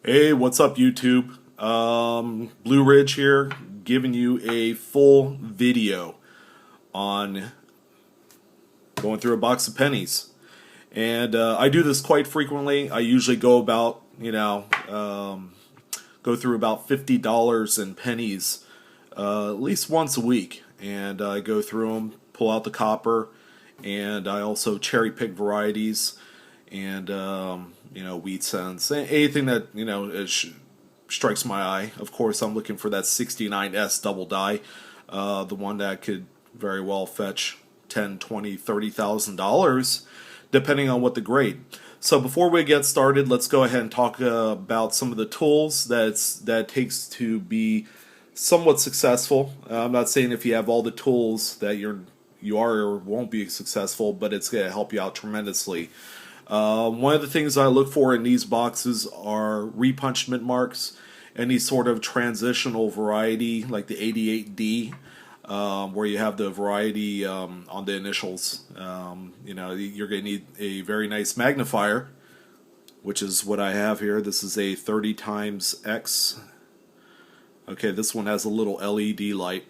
Hey, what's up, YouTube? Blue Ridge here, giving you a full video on going through a box of pennies. And I do this quite frequently. I usually go about, go through about $50 in pennies at least once a week. And I go through them, pull out the copper, and I also cherry pick varieties and wheat cents, anything that strikes my eye. Of course, I'm looking for that 69S double die, the one that could very well fetch 10, 20, $30,000, depending on what the grade. So before we get started, let's go ahead and talk about some of the tools that takes to be somewhat successful. I'm not saying if you have all the tools that you are or won't be successful, but it's going to help you out tremendously. One of the things I look for in these boxes are repunched mint marks, any sort of transitional variety like the 88D, where you have the variety on the initials. You're going to need a very nice magnifier, which is what I have here. This is a 30 times X. Okay, this one has a little LED light.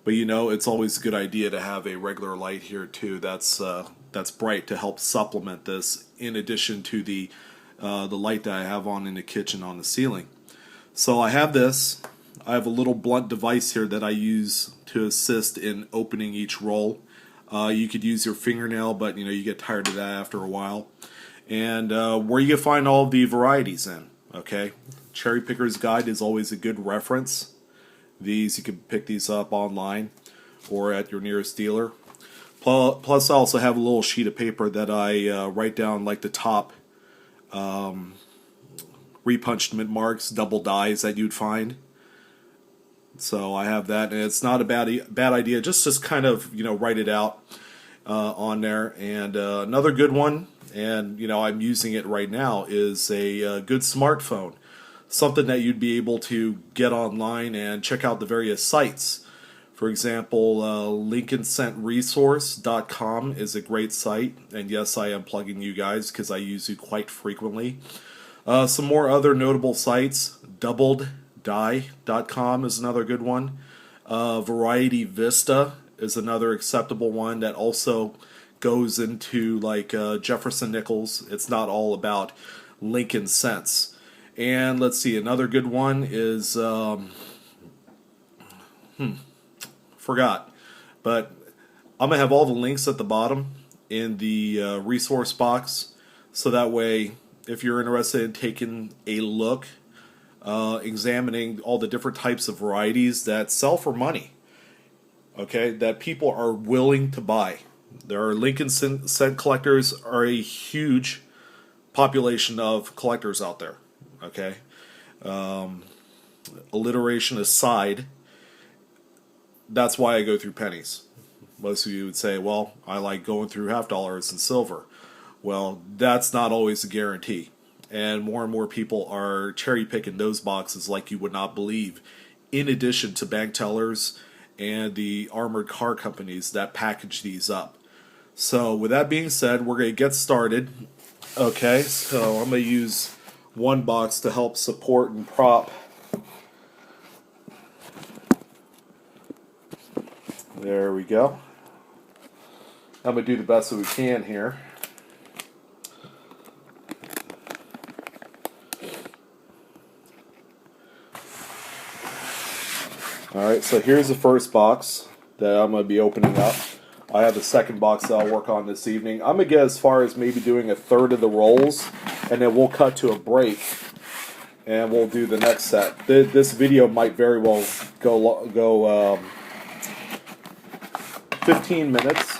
But it's always a good idea to have a regular light here too. That's bright to help supplement this, in addition to the light that I have on in the kitchen on the ceiling. So I have this. I have a little blunt device here that I use to assist in opening each roll. You could use your fingernail, but you get tired of that after a while. And where you can find all of the varieties in. Okay, Cherry Picker's Guide is always a good reference. These, you can pick these up online or at your nearest dealer. Plus, I also have a little sheet of paper that I write down like the top repunched mint marks, double dies that you'd find. So I have that, and it's not a bad idea. Just kind of write it out on there. And another good one, and I'm using it right now, is a good smartphone. Something that you'd be able to get online and check out the various sites. For example, LincolnCentResource.com is a great site, and yes, I am plugging you guys because I use it quite frequently. Some more other notable sites: DoubledDie.com is another good one. Variety Vista is another acceptable one that also goes into like Jefferson Nichols. It's not all about Lincoln Cents. And let's see, another good one is, forgot. But I'm going to have all the links at the bottom in the resource box. So that way, if you're interested in taking a look, examining all the different types of varieties that sell for money, okay, that people are willing to buy. There are Lincoln Cent collectors, are a huge population of collectors out there. Okay, alliteration aside, that's why I go through pennies. Most of you would say, well, I like going through half dollars and silver. Well, that's not always a guarantee. And more people are cherry picking those boxes like you would not believe, in addition to bank tellers and the armored car companies that package these up. So with that being said, we're going to get started. Okay, so I'm going to use one box to help support and prop. There we go. I'm going to do the best that we can here. Alright, so here's the first box that I'm going to be opening up. I have the second box that I'll work on this evening. I'm going to get as far as maybe doing a third of the rolls, and then we'll cut to a break, and we'll do the next set. This video might very well go 15 minutes.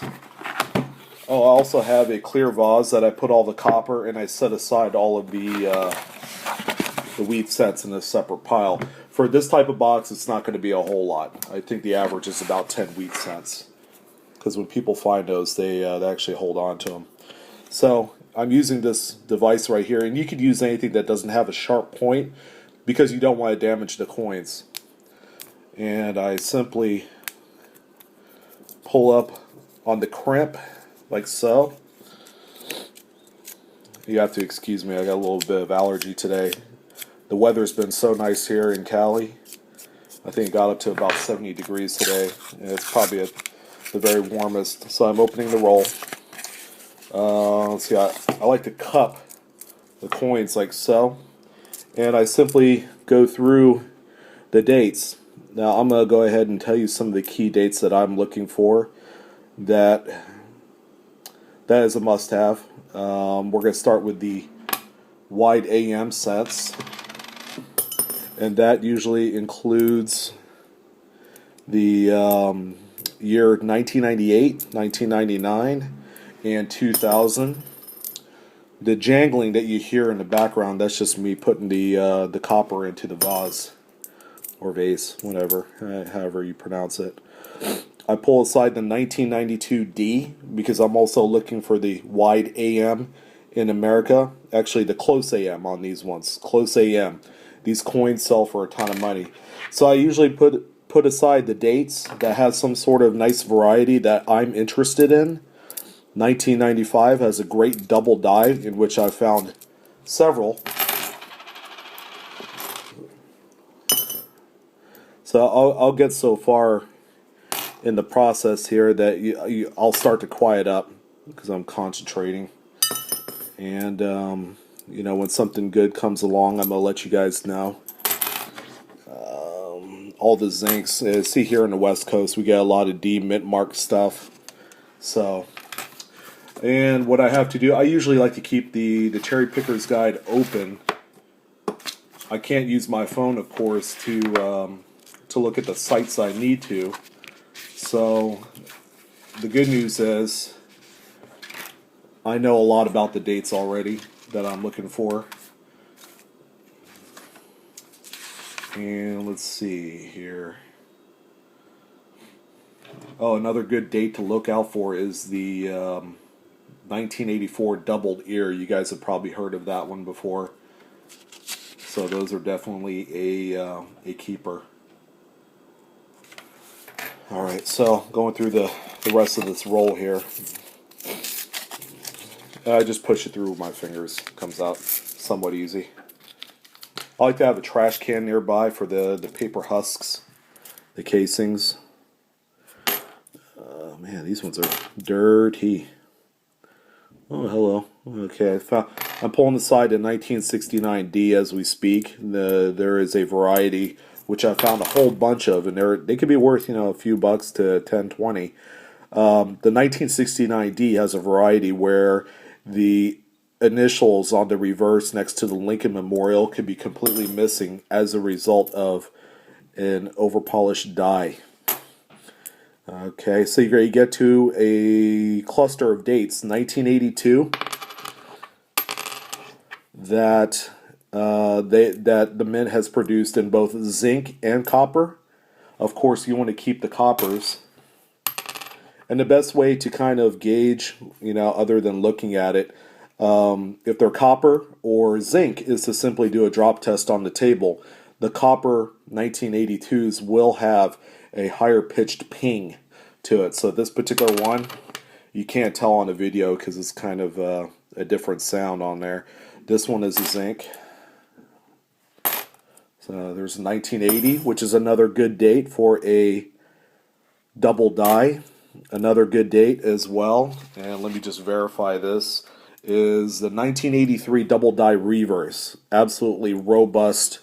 Oh, I also have a clear vase that I put all the copper, and I set aside all of the wheat cents in a separate pile. For this type of box, it's not going to be a whole lot. I think the average is about 10 wheat cents. Because when people find those, they actually hold on to them. So I'm using this device right here, and you could use anything that doesn't have a sharp point because you don't want to damage the coins. And I simply pull up on the crimp like so. You have to excuse me, I got a little bit of allergy today. The weather's been so nice here in Cali. I think it got up to about 70 degrees today. And it's probably the very warmest. So I'm opening the roll. Let's see, I like to cup the coins like so. And I simply go through the dates. Now I'm going to go ahead and tell you some of the key dates that I'm looking for. That is a must-have. We're going to start with the wide AM sets. And that usually includes the year 1998, 1999, and 2000. The jangling that you hear in the background, that's just me putting the copper into the vase, or vase, whatever, however you pronounce it. I pull aside the 1992D because I'm also looking for the wide AM in America. Actually, the close AM on these ones. Close AM. These coins sell for a ton of money. So I usually put aside the dates that has some sort of nice variety that I'm interested in. 1995 has a great double die in which I found several. So I'll get so far in the process here that I'll start to quiet up because I'm concentrating. And when something good comes along, I'm gonna let you guys know. All the zincs. See, here in the West Coast, we get a lot of D mint mark stuff. So, and what I have to do, I usually like to keep the Cherry Picker's Guide open. I can't use my phone, of course, to look at the sites I need to. So, the good news is, I know a lot about the dates already that I'm looking for. And let's see here. Oh, another good date to look out for is the 1984 doubled ear. You guys have probably heard of that one before. So those are definitely a keeper. Alright, so going through the rest of this roll here. I just push it through with my fingers. Comes out somewhat easy. I like to have a trash can nearby for the paper husks, the casings. Man, these ones are dirty. Oh, hello. Okay, I'm pulling aside a 1969D as we speak. There is a variety which I found a whole bunch of, and they could be worth a few bucks to 10, 20. The 1969D has a variety where the initials on the reverse next to the Lincoln Memorial could be completely missing as a result of an overpolished die. Okay, so you get to a cluster of dates. 1982 that the mint has produced in both zinc and copper. Of course, you want to keep the coppers. And the best way to kind of gauge, other than looking at it, if they're copper or zinc, is to simply do a drop test on the table. The copper 1982s will have a higher pitched ping to it. So this particular one, you can't tell on the video because it's kind of a different sound on there. This one is a zinc. So there's 1980, which is another good date for a double die. Another good date as well, and let me just verify this, is the 1983 double die reverse. Absolutely robust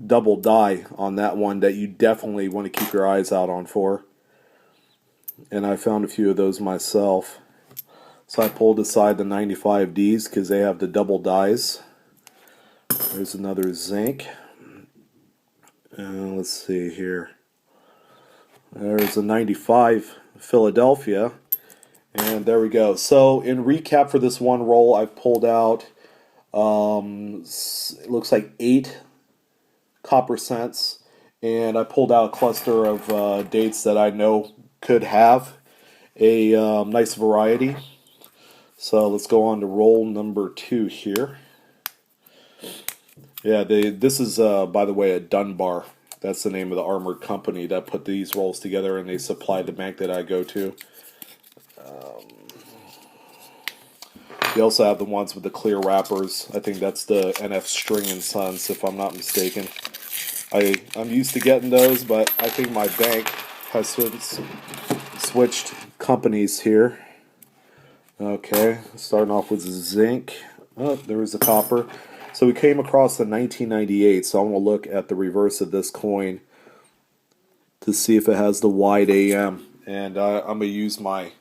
double die on that one that you definitely want to keep your eyes out on for. And I found a few of those myself. So I pulled aside the 95Ds because they have the double dies. There's another zinc. Let's see here. There's a 95 Philadelphia. And there we go. So in recap for this one roll, I've pulled out, it looks like 8 copper cents. And I pulled out a cluster of dates that I know could have a nice variety. So let's go on to roll number 2 here. Yeah, this is, by the way, a Dunbar. That's the name of the armored company that put these rolls together, and they supply the bank that I go to. You also have the ones with the clear wrappers. I think that's the NF String and Sons, if I'm not mistaken. I'm used to getting those, but I think my bank has switched companies here. Okay, starting off with zinc. Oh, there was the copper. So we came across the 1998, so I want to look at the reverse of this coin to see if it has the wide AM. And I'm going to use my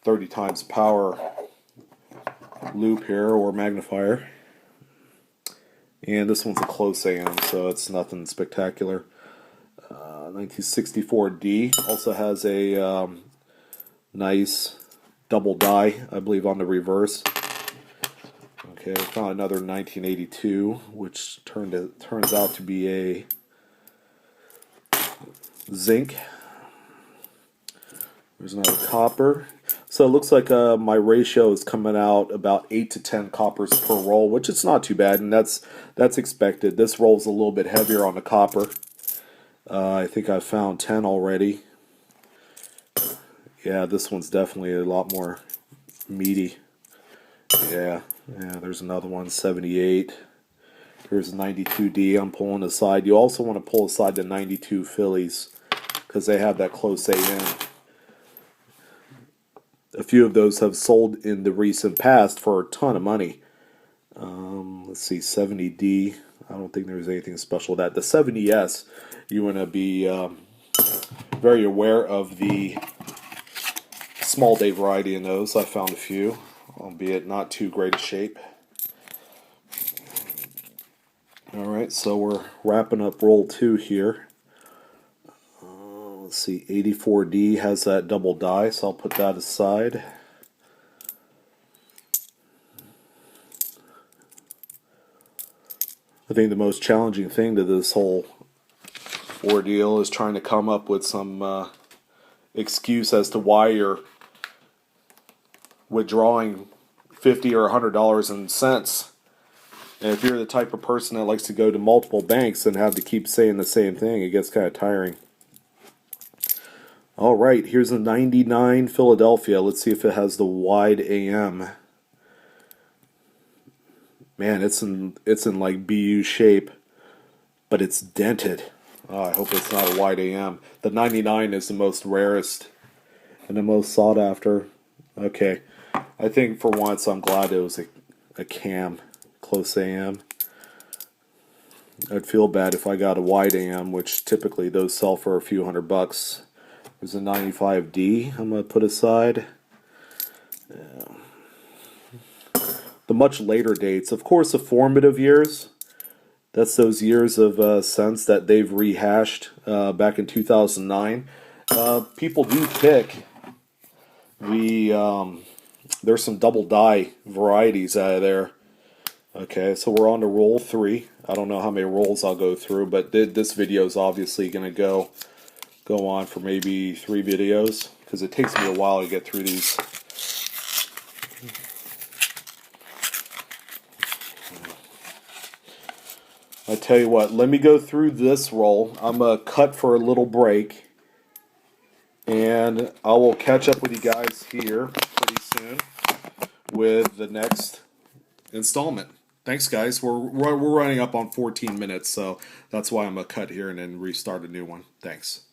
30 times power loop here, or magnifier. And this one's a close AM, so it's nothing spectacular. 1964D also has a nice double die, I believe, on the reverse. Okay, I found another 1982, which turns out to be a zinc. There's another copper. So it looks like my ratio is coming out about 8 to 10 coppers per roll, which is not too bad, and that's expected. This roll's a little bit heavier on the copper. I think I've found 10 already. Yeah, this one's definitely a lot more meaty. Yeah, there's another one, 78. Here's 92D I'm pulling aside. You also want to pull aside the 92 Phillies because they have that close AM. A few of those have sold in the recent past for a ton of money. Let's see, 70D. I don't think there's anything special with that. The 70S, you want to be very aware of the small day variety in those. I found a few, albeit not too great a shape. Alright, so we're wrapping up roll 2 here. Let's see, 84D has that double die, so I'll put that aside. I think the most challenging thing to this whole ordeal is trying to come up with some excuse as to why you're withdrawing $50 or $100 in cents. And if you're the type of person that likes to go to multiple banks and have to keep saying the same thing, it gets kind of tiring. Alright, here's a 99 Philadelphia. Let's see if it has the wide AM. Man, it's in like BU shape, but it's dented. Oh, I hope it's not a wide AM. The 99 is the most rarest and the most sought after. Okay, I think for once I'm glad it was a cam, close AM. I'd feel bad if I got a wide AM, which typically those sell for a few $100. There's a 95D I'm going to put aside. Yeah. The much later dates, of course, the formative years. That's those years of cents that they've rehashed back in 2009. People do pick the there's some double die varieties out of there. Okay, so we're on to roll 3. I don't know how many rolls I'll go through, but this video is obviously going to go on for maybe 3 videos because it takes me a while to get through these. I tell you what, let me go through this roll. I'm going to cut for a little break, and I will catch up with you guys here pretty soon with the next installment. Thanks, guys. We're running up on 14 minutes, so that's why I'm going to cut here and then restart a new one. Thanks.